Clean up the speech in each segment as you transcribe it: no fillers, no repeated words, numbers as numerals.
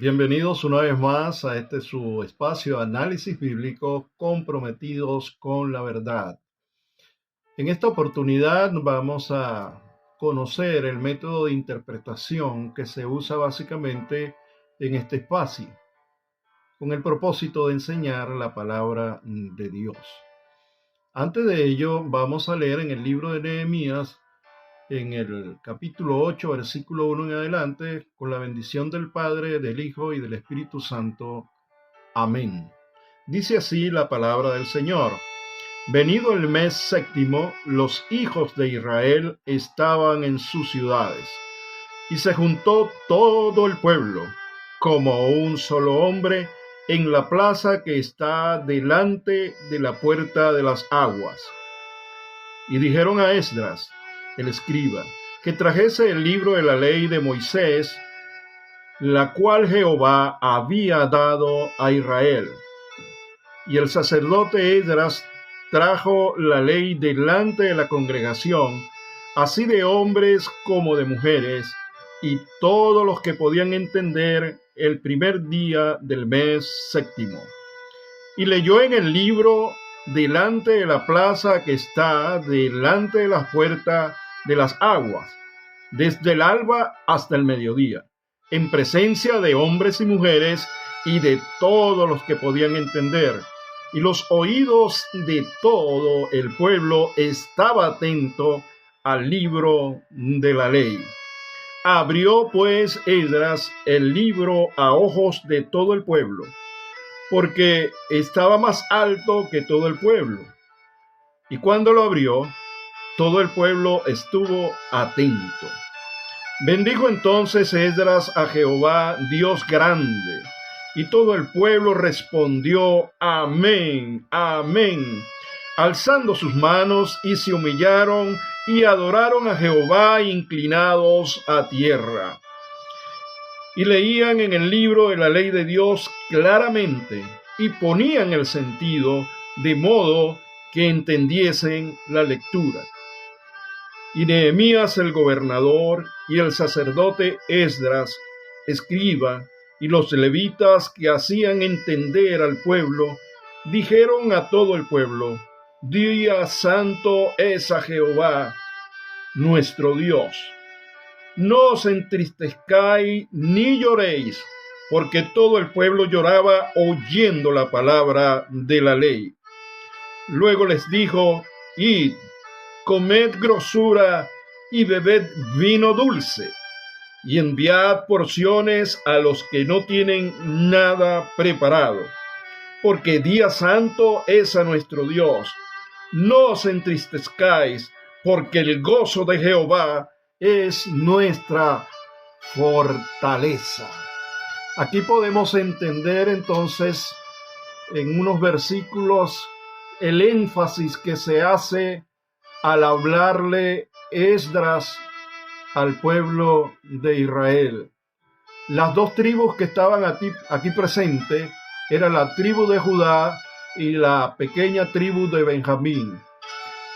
Bienvenidos una vez más a este su espacio de análisis bíblico comprometidos con la verdad. En esta oportunidad vamos a conocer el método de interpretación que se usa básicamente en este espacio, con el propósito de enseñar la palabra de Dios. Antes de ello, vamos a leer en el libro de Nehemías, en el capítulo 8, versículo 1 en adelante, con la bendición del Padre, del Hijo y del Espíritu Santo. Amén. Dice así la palabra del Señor. Venido el mes séptimo, los hijos de Israel estaban en sus ciudades, y se juntó todo el pueblo, como un solo hombre, en la plaza que está delante de la puerta de las aguas. Y dijeron a Esdras, el escriba, que trajese el libro de la ley de Moisés, la cual Jehová había dado a Israel. Y el sacerdote Esdras trajo la ley delante de la congregación, así de hombres como de mujeres, y todos los que podían entender el primer día del mes séptimo. Y leyó en el libro delante de la plaza que está delante de la puerta de las aguas, desde el alba hasta el mediodía, en presencia de hombres y mujeres y de todos los que podían entender. Y los oídos de todo el pueblo estaba atento al libro de la ley. Abrió pues Esdras el libro a ojos de todo el pueblo, porque estaba más alto que todo el pueblo. Y cuando lo abrió, todo el pueblo estuvo atento. Bendijo entonces Esdras a Jehová, Dios grande, y todo el pueblo respondió: Amén, amén, alzando sus manos, y se humillaron y adoraron a Jehová inclinados a tierra. Y leían en el libro de la ley de Dios claramente, y ponían el sentido de modo que entendiesen la lectura. Y Nehemías el gobernador y el sacerdote Esdras, escriba, y los levitas que hacían entender al pueblo, dijeron a todo el pueblo: Día santo es a Jehová, nuestro Dios. No os entristezcáis ni lloréis, porque todo el pueblo lloraba oyendo la palabra de la ley. Luego les dijo: Id, comed grosura y bebed vino dulce, y enviad porciones a los que no tienen nada preparado, porque día santo es a nuestro Dios. No os entristezcáis, porque el gozo de Jehová es nuestra fortaleza. Aquí podemos entender entonces en unos versículos el énfasis que se hace al hablarle Esdras al pueblo de Israel. Las dos tribus que estaban aquí presentes eran la tribu de Judá y la pequeña tribu de Benjamín.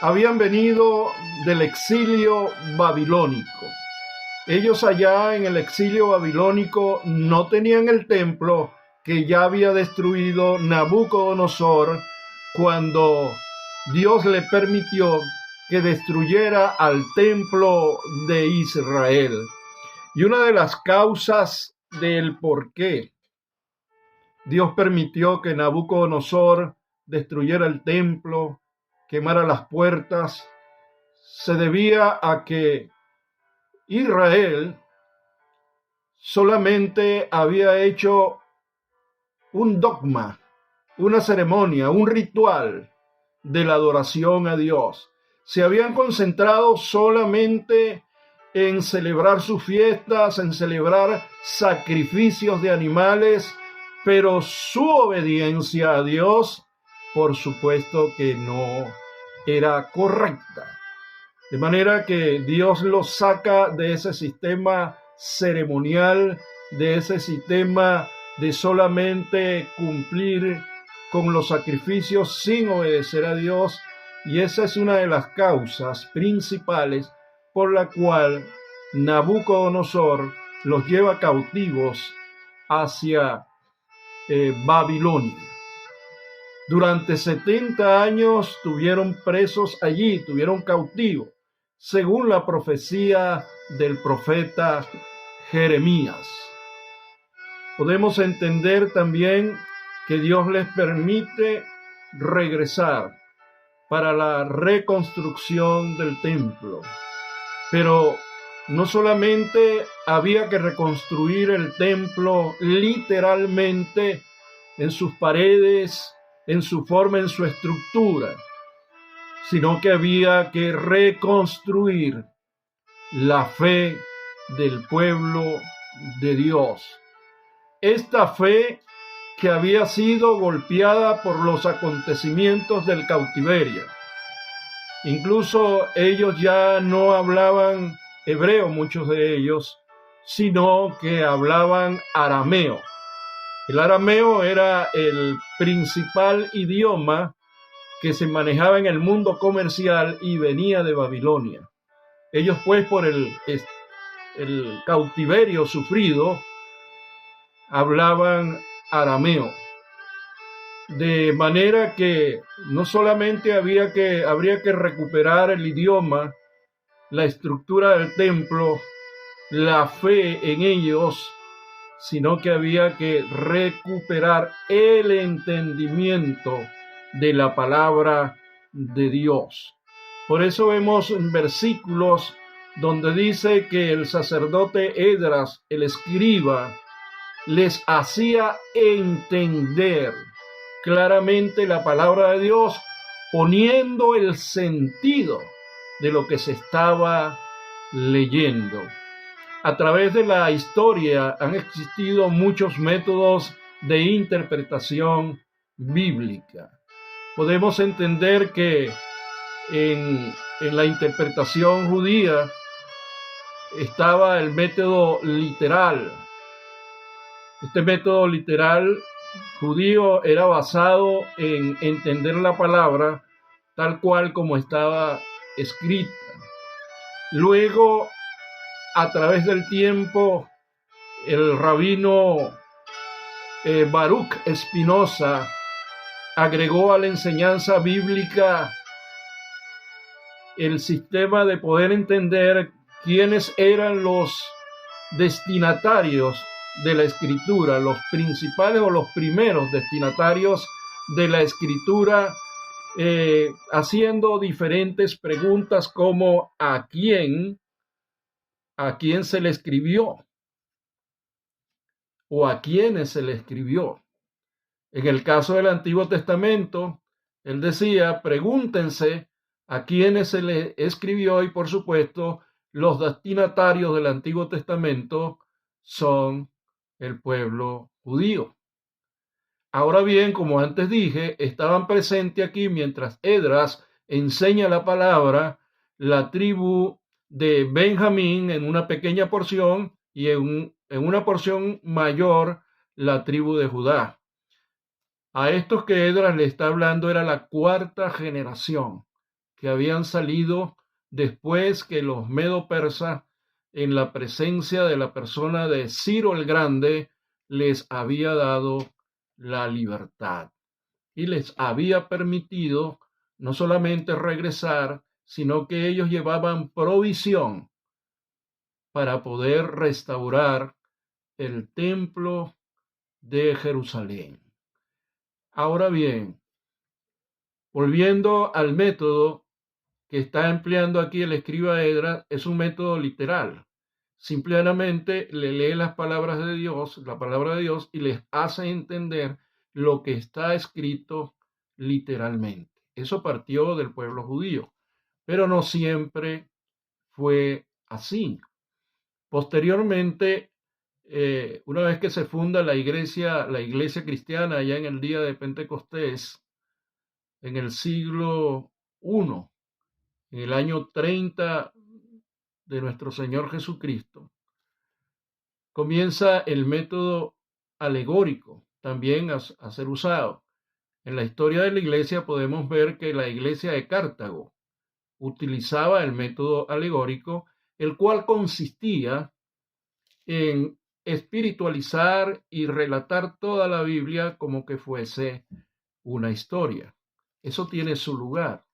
Habían venido del exilio babilónico. Ellos allá en el exilio babilónico no tenían el templo que ya había destruido Nabucodonosor cuando Dios le permitió que destruyera al templo de Israel. Y una de las causas del por qué Dios permitió que Nabucodonosor destruyera el templo, quemara las puertas, se debía a que Israel solamente había hecho un dogma, una ceremonia, un ritual de la adoración a Dios. Se habían concentrado solamente en celebrar sus fiestas, en celebrar sacrificios de animales, pero su obediencia a Dios, por supuesto que no era correcta. De manera que Dios los saca de ese sistema ceremonial, de ese sistema de solamente cumplir con los sacrificios sin obedecer a Dios, y esa es una de las causas principales por la cual Nabucodonosor los lleva cautivos hacia Babilonia. Durante 70 años tuvieron presos allí, tuvieron cautivos, según la profecía del profeta Jeremías. Podemos entender también que Dios les permite regresar para la reconstrucción del templo. Pero no solamente había que reconstruir el templo literalmente en sus paredes, en su forma, en su estructura, sino que había que reconstruir la fe del pueblo de Dios. Esta fe que había sido golpeada por los acontecimientos del cautiverio. Incluso ellos ya no hablaban hebreo, muchos de ellos, sino que hablaban arameo. El arameo era el principal idioma que se manejaba en el mundo comercial y venía de Babilonia. Ellos, pues, por el cautiverio sufrido, hablaban arameo. De manera que no solamente habría que recuperar el idioma, la estructura del templo, la fe en ellos, sino que había que recuperar el entendimiento de la palabra de Dios. Por eso vemos versículos donde dice que el sacerdote Esdras, el escriba, les hacía entender claramente la palabra de Dios, poniendo el sentido de lo que se estaba leyendo. A través de la historia han existido muchos métodos de interpretación bíblica. Podemos entender que en la interpretación judía estaba el método literal. Este método literal judío era basado en entender la palabra tal cual como estaba escrita. Luego, a través del tiempo, el rabino Baruch Espinosa agregó a la enseñanza bíblica el sistema de poder entender quiénes eran los destinatarios de la escritura, los principales o los primeros destinatarios de la escritura, haciendo diferentes preguntas como ¿a quién se le escribió? ¿O a quiénes se le escribió? En el caso del Antiguo Testamento, él decía, pregúntense a quiénes se le escribió, y por supuesto, los destinatarios del Antiguo Testamento son el pueblo judío. Ahora bien, como antes dije, estaban presentes aquí mientras Esdras enseña la palabra, la tribu de Benjamín en una pequeña porción y en una porción mayor la tribu de Judá. A estos que Esdras le está hablando era la cuarta generación que habían salido después que los medo-persas, en la presencia de la persona de Ciro el Grande, les había dado la libertad y les había permitido no solamente regresar, sino que ellos llevaban provisión para poder restaurar el templo de Jerusalén. Ahora bien, volviendo al método que está empleando aquí el escriba Esdras, es un método literal. Simplemente le lee las palabras de Dios, la palabra de Dios, y les hace entender lo que está escrito literalmente. Eso partió del pueblo judío, pero no siempre fue así. Posteriormente, una vez que se funda la iglesia cristiana allá en el día de Pentecostés, en el siglo I, en el año 30 de nuestro Señor Jesucristo, comienza el método alegórico también a ser usado. En la historia de la iglesia podemos ver que la iglesia de Cartago utilizaba el método alegórico, el cual consistía en espiritualizar y relatar toda la Biblia como que fuese una historia. Eso tiene su lugar.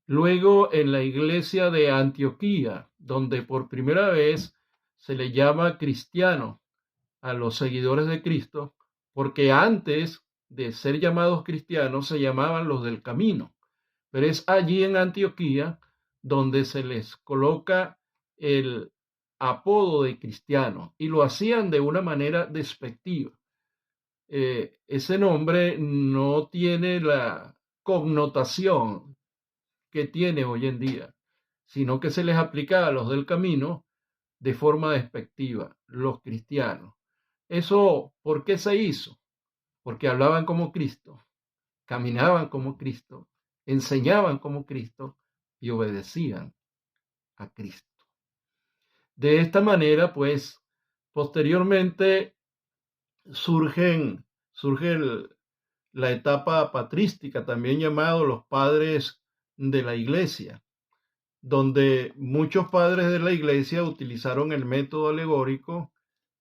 Luego, en la iglesia de Antioquía, donde por primera vez se le llama cristiano a los seguidores de Cristo, porque antes de ser llamados cristianos se llamaban los del camino. Pero es allí en Antioquía donde se les coloca el apodo de cristiano y lo hacían de una manera despectiva. Ese nombre no tiene la connotación que tiene hoy en día, sino que se les aplica a los del camino de forma despectiva, los cristianos. ¿Eso por qué se hizo? Porque hablaban como Cristo, caminaban como Cristo, enseñaban como Cristo y obedecían a Cristo. De esta manera, pues, posteriormente surge la etapa patrística, también llamado los padres de la iglesia, donde muchos padres de la iglesia utilizaron el método alegórico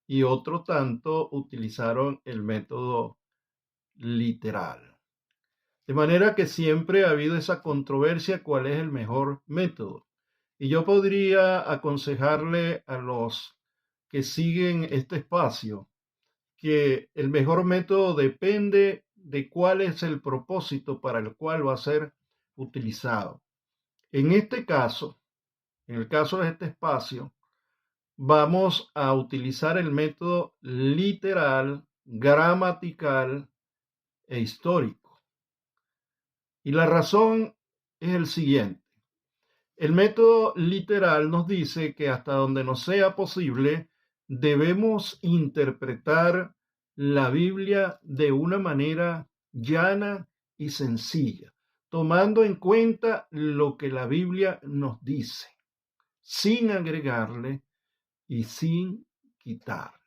y otro tanto utilizaron el método literal. De manera que siempre ha habido esa controversia cuál es el mejor método. Y yo podría aconsejarle a los que siguen este espacio que el mejor método depende de cuál es el propósito para el cual va a ser utilizado. En este caso, en el caso de este espacio, vamos a utilizar el método literal, gramatical e histórico. Y la razón es el siguiente. El método literal nos dice que hasta donde nos sea posible, debemos interpretar la Biblia de una manera llana y sencilla, tomando en cuenta lo que la Biblia nos dice, sin agregarle y sin quitarle.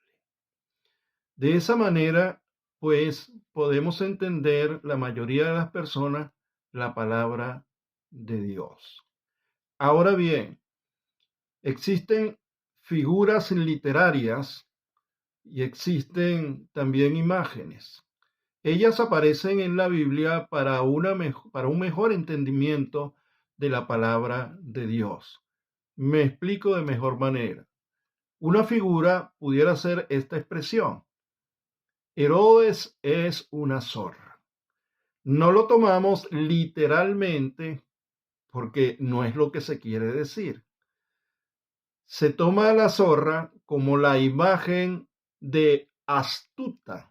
De esa manera, pues, podemos entender la mayoría de las personas la palabra de Dios. Ahora bien, existen figuras literarias y existen también imágenes. Ellas aparecen en la Biblia para un mejor entendimiento de la palabra de Dios. Me explico de mejor manera. Una figura pudiera ser esta expresión. Herodes es una zorra. No lo tomamos literalmente porque no es lo que se quiere decir. Se toma a la zorra como la imagen de astuta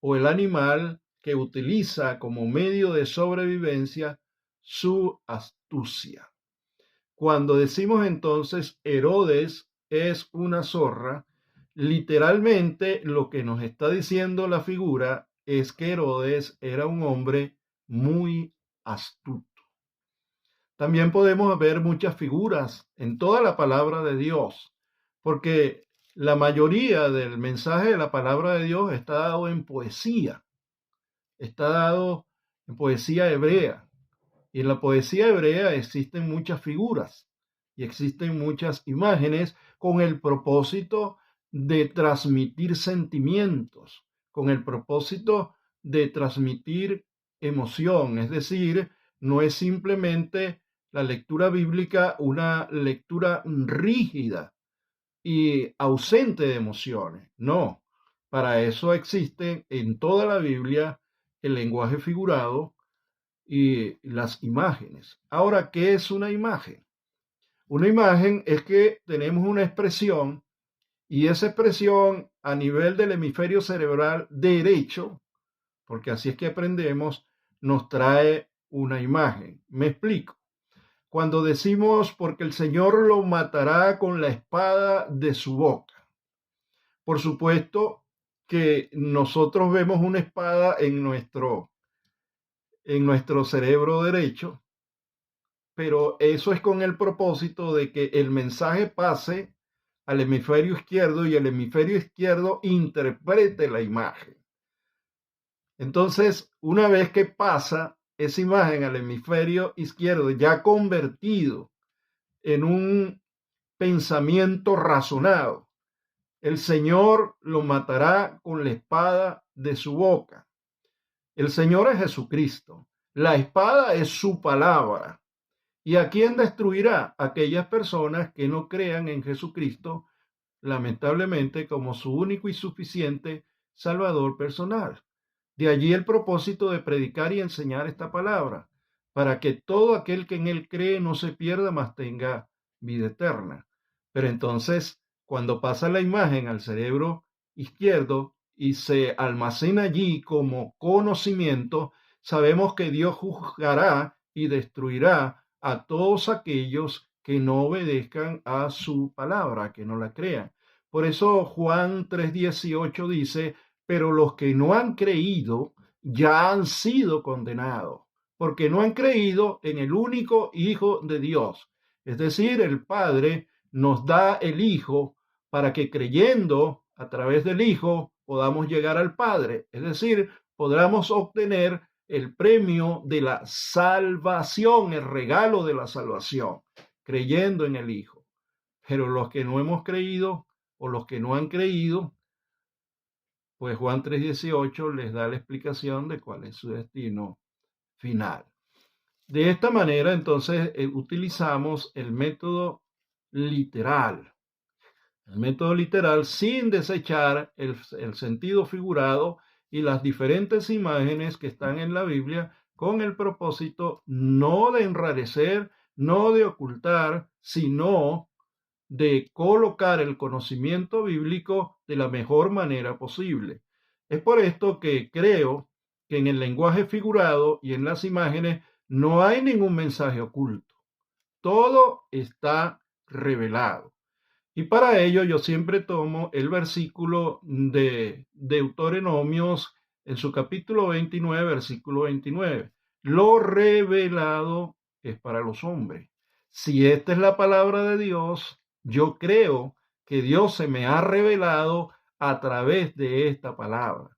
o el animal que utiliza como medio de sobrevivencia su astucia. Cuando decimos entonces Herodes es una zorra, literalmente lo que nos está diciendo la figura es que Herodes era un hombre muy astuto. También podemos ver muchas figuras en toda la palabra de Dios, porque la mayoría del mensaje de la palabra de Dios está dado en poesía, está dado en poesía hebrea. Y en la poesía hebrea existen muchas figuras y existen muchas imágenes con el propósito de transmitir sentimientos, con el propósito de transmitir emoción. Es decir, no es simplemente la lectura bíblica una lectura rígida y ausente de emociones. No, para eso existe en toda la Biblia el lenguaje figurado y las imágenes. Ahora, ¿qué es una imagen? Una imagen es que tenemos una expresión y esa expresión a nivel del hemisferio cerebral derecho, porque así es que aprendemos, nos trae una imagen. Me explico. Cuando decimos, porque el Señor lo matará con la espada de su boca. Por supuesto que nosotros vemos una espada en nuestro cerebro derecho, pero eso es con el propósito de que el mensaje pase al hemisferio izquierdo y el hemisferio izquierdo interprete la imagen. Entonces, una vez que pasa esa imagen al hemisferio izquierdo, ya convertido en un pensamiento razonado, El Señor lo matará con la espada de su boca. El Señor es Jesucristo. La espada es su palabra. ¿Y a quién destruirá? Aquellas personas que no crean en Jesucristo, lamentablemente, como su único y suficiente Salvador personal. De allí el propósito de predicar y enseñar esta palabra, para que todo aquel que en él cree no se pierda, mas tenga vida eterna. Pero entonces, cuando pasa la imagen al cerebro izquierdo y se almacena allí como conocimiento, sabemos que Dios juzgará y destruirá a todos aquellos que no obedezcan a su palabra, que no la crean. Por eso Juan 3:18 dice, pero los que no han creído ya han sido condenados, porque no han creído en el único Hijo de Dios. Es decir, el Padre nos da el Hijo para que creyendo a través del Hijo podamos llegar al Padre. Es decir, podamos obtener el premio de la salvación, el regalo de la salvación, creyendo en el Hijo. Pero los que no hemos creído o los que no han creído, pues Juan 3:18 les da la explicación de cuál es su destino final. De esta manera, entonces, utilizamos el método literal. El método literal sin desechar el sentido figurado y las diferentes imágenes que están en la Biblia con el propósito no de enrarecer, no de ocultar, sino de colocar el conocimiento bíblico de la mejor manera posible. Es por esto que creo que en el lenguaje figurado y en las imágenes no hay ningún mensaje oculto. Todo está revelado. Y para ello yo siempre tomo el versículo de Deuteronomios en su capítulo 29, versículo 29. Lo revelado es para los hombres. Si esta es la palabra de Dios, yo creo que Dios se me ha revelado a través de esta palabra.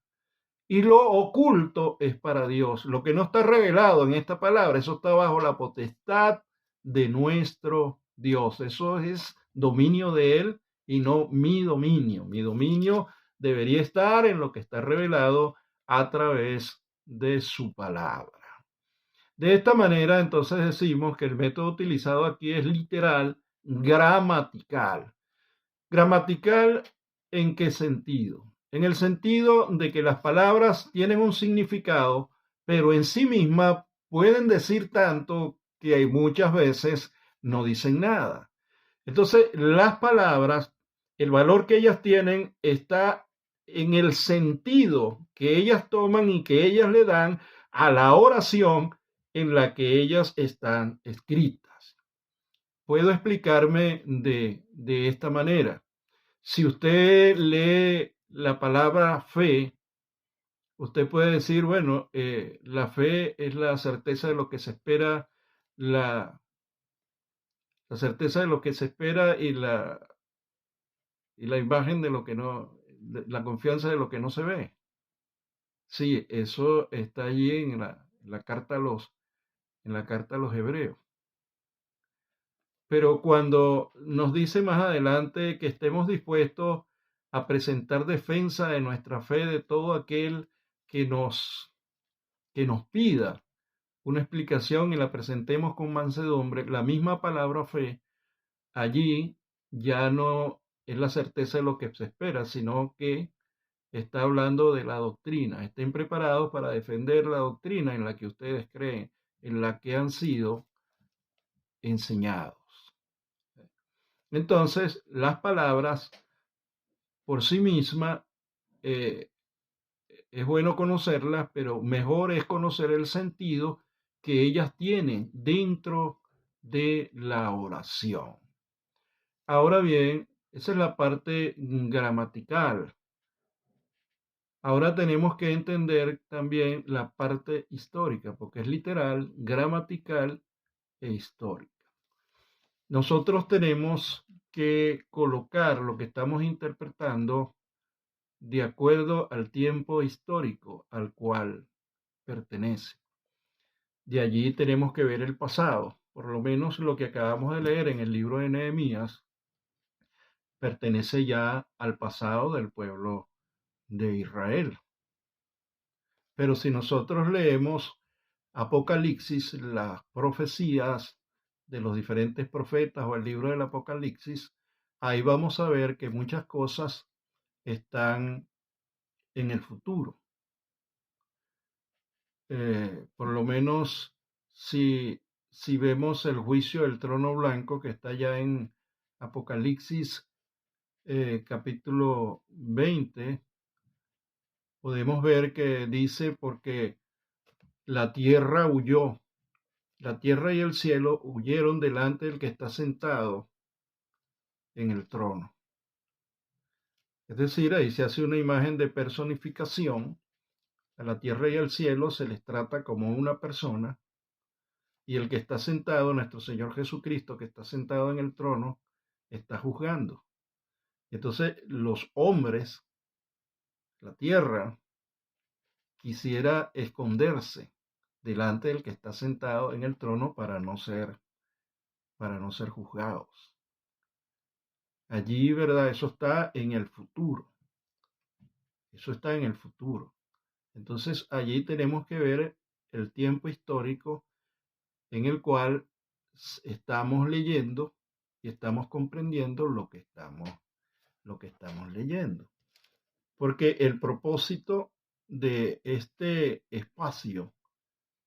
Y lo oculto es para Dios. Lo que no está revelado en esta palabra, eso está bajo la potestad de nuestro Dios. Eso es dominio de Él y no mi dominio. Mi dominio debería estar en lo que está revelado a través de su palabra. De esta manera, entonces decimos que el método utilizado aquí es literal, gramatical. ¿Gramatical en qué sentido? En el sentido de que las palabras tienen un significado, pero en sí mismas pueden decir tanto que hay muchas veces no dicen nada. Entonces, las palabras, el valor que ellas tienen está en el sentido que ellas toman y que ellas le dan a la oración en la que ellas están escritas. Puedo explicarme de esta manera. Si usted lee la palabra fe, usted puede decir, bueno, la fe es la certeza de lo que se espera, la certeza de lo que se espera y la imagen de lo que no, la confianza de lo que no se ve. Sí, eso está allí en la carta en la carta a los Hebreos. Pero cuando nos dice más adelante que estemos dispuestos a presentar defensa de nuestra fe de todo aquel que nos pida una explicación y la presentemos con mansedumbre, la misma palabra fe, allí ya no es la certeza de lo que se espera, sino que está hablando de la doctrina. Estén preparados para defender la doctrina en la que ustedes creen, en la que han sido enseñados. Entonces, las palabras por sí mismas es bueno conocerlas, pero mejor es conocer el sentido que ellas tienen dentro de la oración. Ahora bien, esa es la parte gramatical. Ahora tenemos que entender también la parte histórica, porque es literal, gramatical e histórica. Nosotros tenemos que colocar lo que estamos interpretando de acuerdo al tiempo histórico al cual pertenece. De allí tenemos que ver el pasado, por lo menos lo que acabamos de leer en el libro de Nehemías, pertenece ya al pasado del pueblo de Israel. Pero si nosotros leemos Apocalipsis, las profecías de los diferentes profetas o el libro del Apocalipsis, ahí vamos a ver que muchas cosas están en el futuro. Por lo menos si vemos el juicio del trono blanco que está ya en Apocalipsis capítulo 20, podemos ver que dice porque la tierra huyó, la tierra y el cielo huyeron delante del que está sentado en el trono. Es decir, ahí se hace una imagen de personificación. A la tierra y al cielo se les trata como una persona, y el que está sentado, nuestro Señor Jesucristo, que está sentado en el trono, está juzgando. Entonces los hombres, la tierra, quisiera esconderse delante del que está sentado en el trono para no ser juzgados. Allí, ¿verdad? Eso está en el futuro. Eso está en el futuro. Entonces allí tenemos que ver el tiempo histórico en el cual estamos leyendo y estamos comprendiendo lo que estamos leyendo. Porque el propósito de este espacio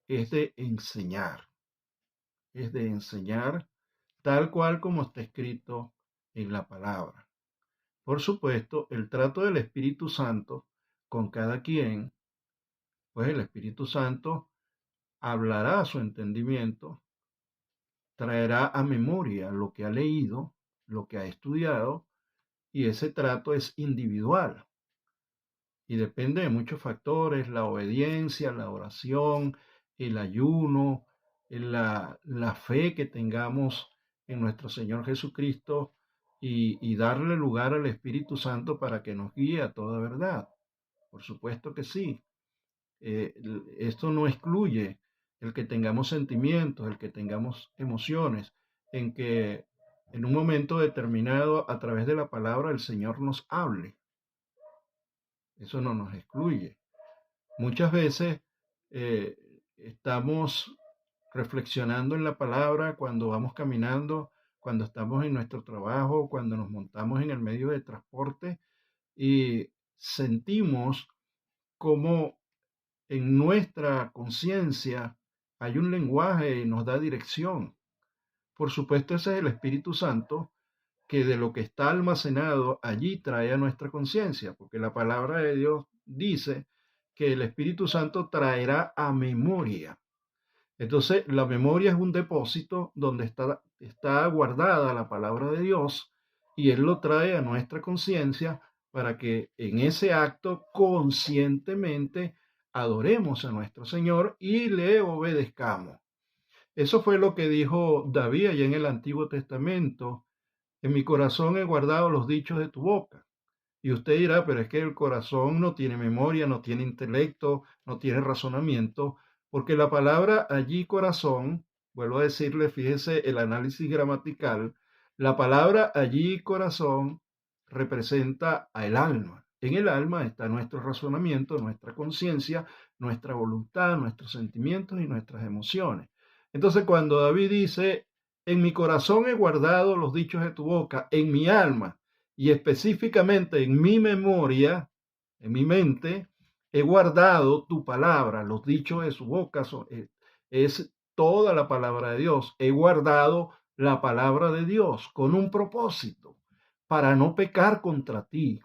es de enseñar tal cual como está escrito en la palabra. Por supuesto, el trato del Espíritu Santo con cada quien, pues el Espíritu Santo hablará a su entendimiento, traerá a memoria lo que ha leído, lo que ha estudiado, y ese trato es individual y depende de muchos factores: la obediencia, la oración, el ayuno, la fe que tengamos en nuestro Señor Jesucristo, y darle lugar al Espíritu Santo para que nos guíe a toda verdad. Por supuesto que sí. Esto no excluye el que tengamos sentimientos, el que tengamos emociones, en que en un momento determinado, a través de la palabra, el Señor nos hable. Eso no nos excluye. Muchas veces estamos reflexionando en la palabra cuando vamos caminando, cuando estamos en nuestro trabajo, cuando nos montamos en el medio de transporte, y sentimos como en nuestra conciencia hay un lenguaje y nos da dirección. Por supuesto, ese es el Espíritu Santo, que de lo que está almacenado allí trae a nuestra conciencia, porque la palabra de Dios dice que el Espíritu Santo traerá a memoria. Entonces, la memoria es un depósito donde está guardada la palabra de Dios, y Él lo trae a nuestra conciencia para que en ese acto conscientemente adoremos a nuestro Señor y le obedezcamos. Eso fue lo que dijo David allá en el Antiguo Testamento: en mi corazón he guardado los dichos de tu boca. Y usted dirá, pero es que el corazón no tiene memoria, no tiene intelecto, no tiene razonamiento, porque la palabra allí corazón, vuelvo a decirle, fíjese el análisis gramatical, la palabra allí corazón representa al alma. En el alma está nuestro razonamiento, nuestra conciencia, nuestra voluntad, nuestros sentimientos y nuestras emociones. Entonces, cuando David dice, en mi corazón he guardado los dichos de tu boca, en mi alma, y específicamente en mi memoria, en mi mente, he guardado tu palabra. Los dichos de su boca es toda la palabra de Dios. He guardado la palabra de Dios con un propósito: para no pecar contra ti.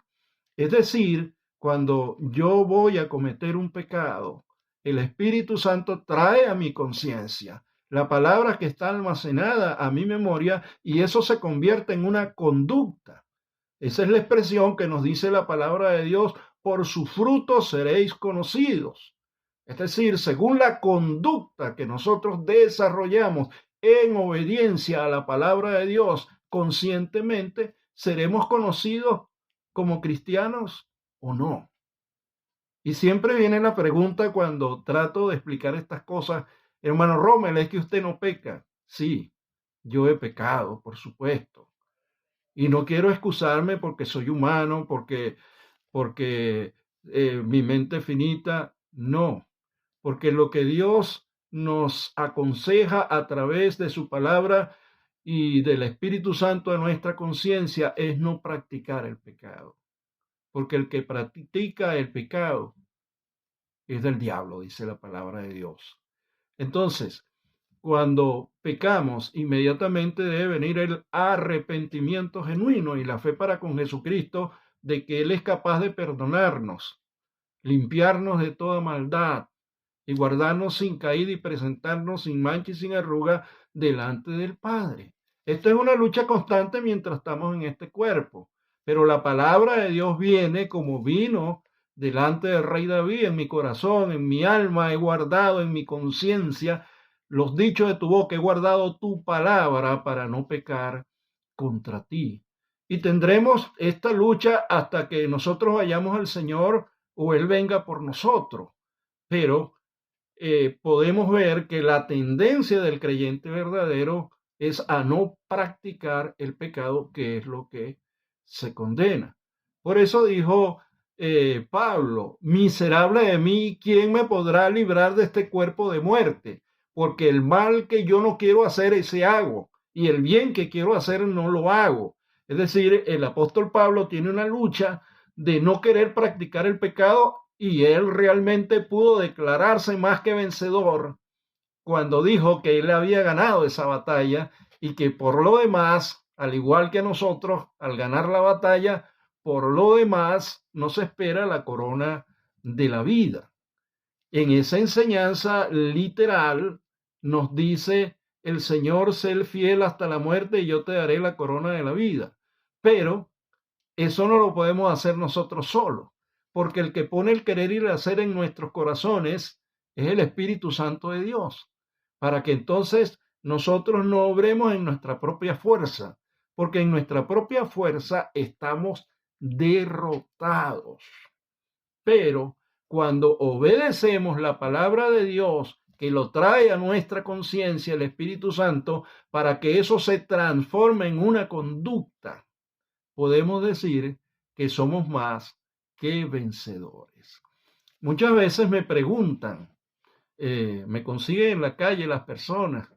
Es decir, cuando yo voy a cometer un pecado, el Espíritu Santo trae a mi conciencia la palabra que está almacenada a mi memoria, y eso se convierte en una conducta. Esa es la expresión que nos dice la palabra de Dios: por sus frutos seréis conocidos. Es decir, según la conducta que nosotros desarrollamos en obediencia a la palabra de Dios conscientemente, seremos conocidos como cristianos o no. Y siempre viene la pregunta cuando trato de explicar estas cosas: hermano Rommel, ¿es que usted no peca? Sí, yo he pecado, por supuesto. Y no quiero excusarme porque soy humano, porque mi mente es finita. No, porque lo que Dios nos aconseja a través de su palabra y del Espíritu Santo de nuestra conciencia es no practicar el pecado. Porque el que practica el pecado es del diablo, dice la palabra de Dios. Entonces, cuando pecamos, inmediatamente debe venir el arrepentimiento genuino y la fe para con Jesucristo de que Él es capaz de perdonarnos, limpiarnos de toda maldad y guardarnos sin caída y presentarnos sin mancha y sin arruga delante del Padre. Esto es una lucha constante mientras estamos en este cuerpo, pero la palabra de Dios viene como vino delante del rey David, en mi corazón, en mi alma, he guardado en mi conciencia los dichos de tu boca, he guardado tu palabra para no pecar contra ti. Y tendremos esta lucha hasta que nosotros vayamos al Señor o Él venga por nosotros. Pero podemos ver que la tendencia del creyente verdadero es a no practicar el pecado, que es lo que se condena. Por eso dijo Pablo, miserable de mí, ¿quién me podrá librar de este cuerpo de muerte? Porque el mal que yo no quiero hacer, ese hago, y el bien que quiero hacer no lo hago. Es decir, el apóstol Pablo tiene una lucha de no querer practicar el pecado y él realmente pudo declararse más que vencedor cuando dijo que él había ganado esa batalla y que por lo demás, al igual que nosotros, al ganar la batalla, por lo demás nos espera la corona de la vida. En esa enseñanza literal nos dice el Señor, sé fiel hasta la muerte y yo te daré la corona de la vida. Pero eso no lo podemos hacer nosotros solos, porque el que pone el querer y el hacer en nuestros corazones es el Espíritu Santo de Dios, para que entonces nosotros no obremos en nuestra propia fuerza, porque en nuestra propia fuerza estamos derrotados. Pero cuando obedecemos la palabra de Dios, que lo trae a nuestra conciencia el Espíritu Santo, para que eso se transforme en una conducta, podemos decir que somos más que vencedores. Muchas veces me preguntan, me consiguen en la calle las personas,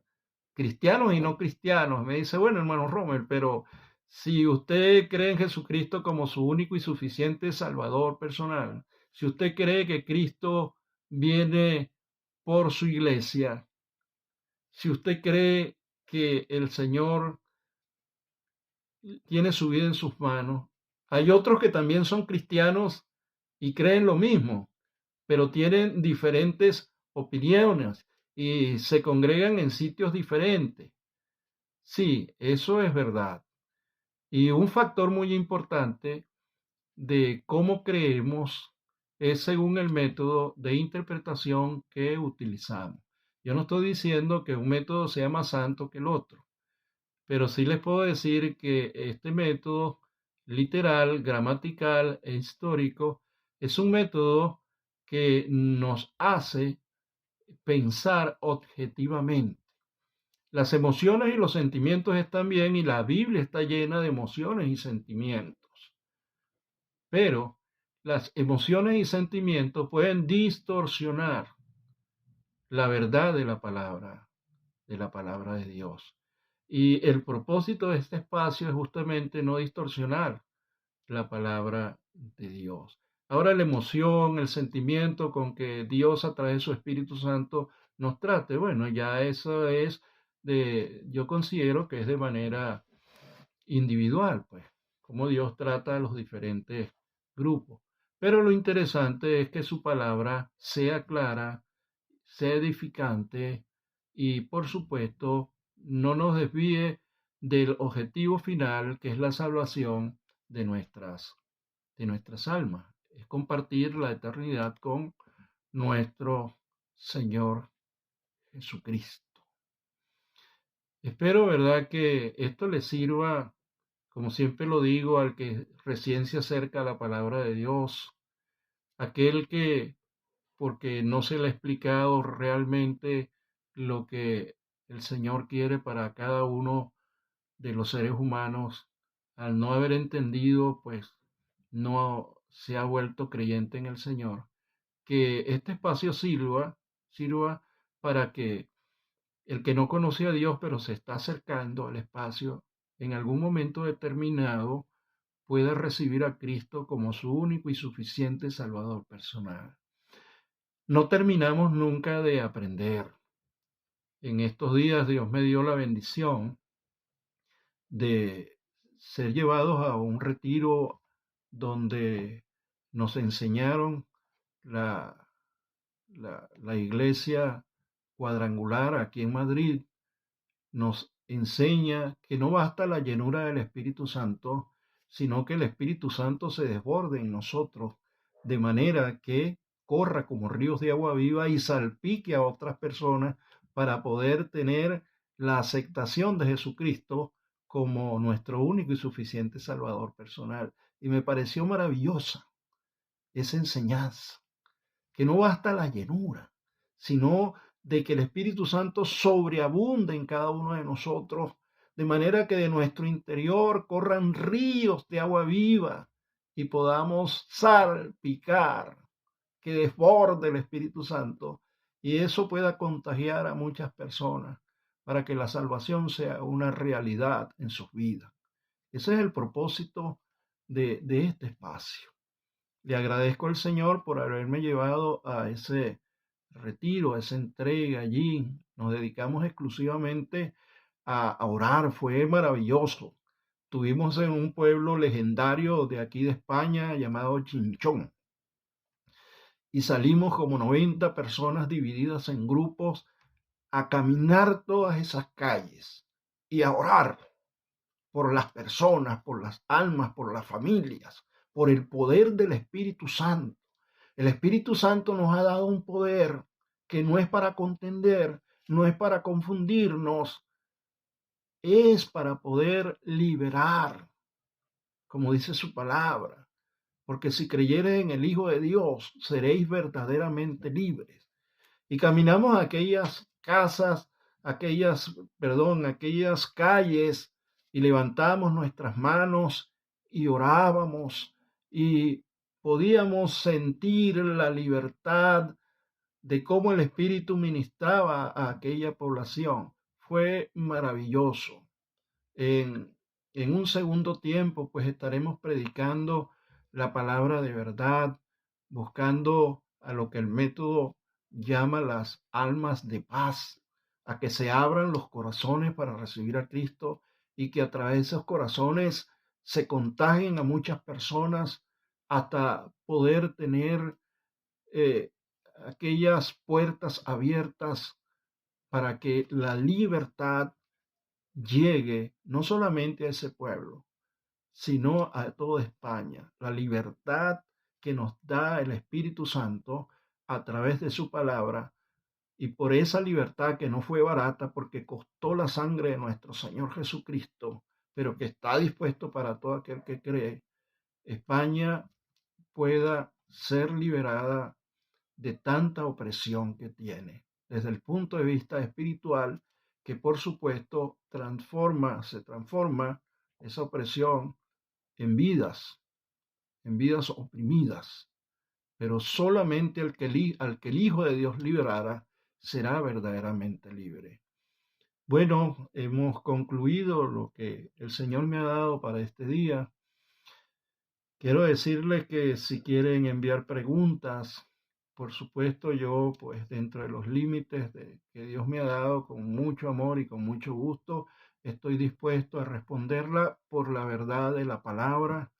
cristianos y no cristianos, me dice, bueno, hermano Rommel, pero si usted cree en Jesucristo como su único y suficiente Salvador personal, si usted cree que Cristo viene por su iglesia, si usted cree que el Señor tiene su vida en sus manos. Hay otros que también son cristianos y creen lo mismo, pero tienen diferentes opiniones y se congregan en sitios diferentes. Sí, eso es verdad. Y un factor muy importante de cómo creemos es según el método de interpretación que utilizamos. Yo no estoy diciendo que un método sea más santo que el otro, pero sí les puedo decir que este método literal, gramatical e histórico es un método que nos hace pensar objetivamente. Las emociones y los sentimientos están bien y la Biblia está llena de emociones y sentimientos, pero las emociones y sentimientos pueden distorsionar la verdad de la palabra de Dios. Y el propósito de este espacio es justamente no distorsionar la palabra de Dios. Ahora la emoción, el sentimiento con que Dios a través de su Espíritu Santo nos trate, bueno, ya eso es yo considero que es de manera individual, pues, como Dios trata a los diferentes grupos. Pero lo interesante es que su palabra sea clara, sea edificante y, por supuesto, no nos desvíe del objetivo final, que es la salvación de nuestras almas. Es compartir la eternidad con nuestro Señor Jesucristo. Espero, ¿verdad?, que esto le sirva, como siempre lo digo, al que recién se acerca a la palabra de Dios, aquel que, porque no se le ha explicado realmente lo que el Señor quiere para cada uno de los seres humanos al no haber entendido, pues no se ha vuelto creyente en el Señor, que este espacio sirva para que el que no conoce a Dios, pero se está acercando al espacio, en algún momento determinado pueda recibir a Cristo como su único y suficiente Salvador personal. No terminamos nunca de aprender. En estos días Dios me dio la bendición de ser llevados a un retiro donde nos enseñaron la, la iglesia cuadrangular aquí en Madrid, nos enseña que no basta la llenura del Espíritu Santo, sino que el Espíritu Santo se desborde en nosotros de manera que corra como ríos de agua viva y salpique a otras personas para poder tener la aceptación de Jesucristo como nuestro único y suficiente Salvador personal. Y me pareció maravillosa esa enseñanza, que no basta la llenura, sino de que el Espíritu Santo sobreabunde en cada uno de nosotros, de manera que de nuestro interior corran ríos de agua viva y podamos salpicar, que desborde el Espíritu Santo y eso pueda contagiar a muchas personas para que la salvación sea una realidad en sus vidas. Ese es el propósito de este espacio. Le agradezco al Señor por haberme llevado a ese retiro, a esa entrega allí. Nos dedicamos exclusivamente a orar, fue maravilloso. Estuvimos en un pueblo legendario de aquí de España llamado Chinchón y salimos como 90 personas divididas en grupos a caminar todas esas calles y a orar por las personas, por las almas, por las familias, por el poder del Espíritu Santo. El Espíritu Santo nos ha dado un poder que no es para contender, no es para confundirnos, es para poder liberar, como dice su palabra. Porque si creyereis en el Hijo de Dios, seréis verdaderamente libres. Y caminamos a aquellas casas, aquellas calles y levantamos nuestras manos y orábamos y podíamos sentir la libertad de cómo el Espíritu ministraba a aquella población. Fue maravilloso. En, en un segundo tiempo, pues estaremos predicando la palabra de verdad, buscando a lo que el método llama las almas de paz, a que se abran los corazones para recibir a Cristo y que a través de esos corazones se contagien a muchas personas hasta poder tener eh, aquellas puertas abiertas para que la libertad llegue no solamente a ese pueblo, sino a toda España. La libertad que nos da el Espíritu Santo a través de su palabra y por esa libertad que no fue barata porque costó la sangre de nuestro Señor Jesucristo, pero que está dispuesto para todo aquel que cree, España pueda ser liberada de tanta opresión que tiene desde el punto de vista espiritual, que por supuesto se transforma esa opresión en vidas oprimidas, pero solamente al que el Hijo de Dios liberara será verdaderamente libre. Bueno, hemos concluido lo que el Señor me ha dado para este día. Quiero decirles que si quieren enviar preguntas, por supuesto yo, pues dentro de los límites que Dios me ha dado, con mucho amor y con mucho gusto, estoy dispuesto a responderla por la verdad de la palabra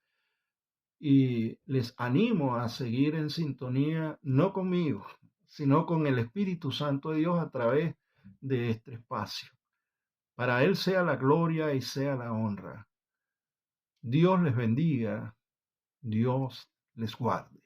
y les animo a seguir en sintonía, no conmigo, sino con el Espíritu Santo de Dios a través de este espacio. Para Él sea la gloria y sea la honra. Dios les bendiga, Dios les guarde.